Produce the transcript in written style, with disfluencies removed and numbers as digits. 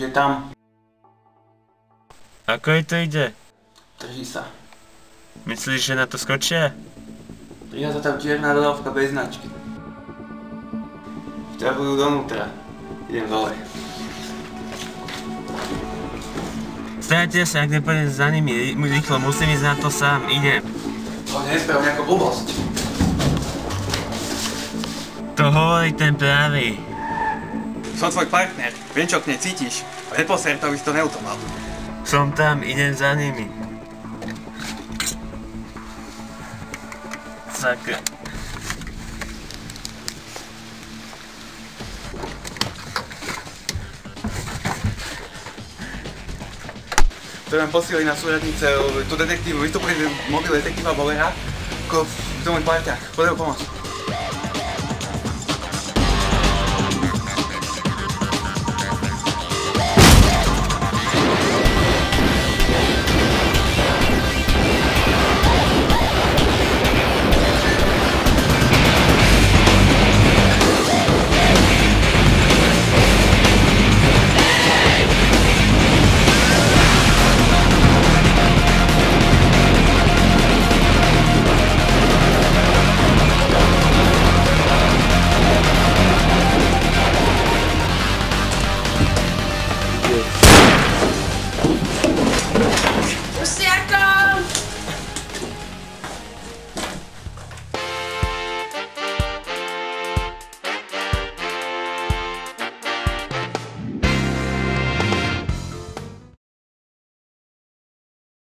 Už je tam. Ako jej to ide? Drží sa. Myslíš, že na to skočia? Príha sa tam čierna dodávka bez značky. Vťahujú donútra. Idem dole. Stajte sa, ak nepôjdem za nimi. Rýchlo, musím ísť na to sám. Idem. To nesprav nejakú blbosť. To hovorí ten pravý. Som tvoj partner. Viem, čo k nej cítiš. Reposer, to by si to neutomal. Som tam, idem za nimi. Sakra. Chcem posíliť na súradnice tú detektívu, vystúpiť mobil detektíva Bolera. To je môj parťák. Potrebujem pomoc.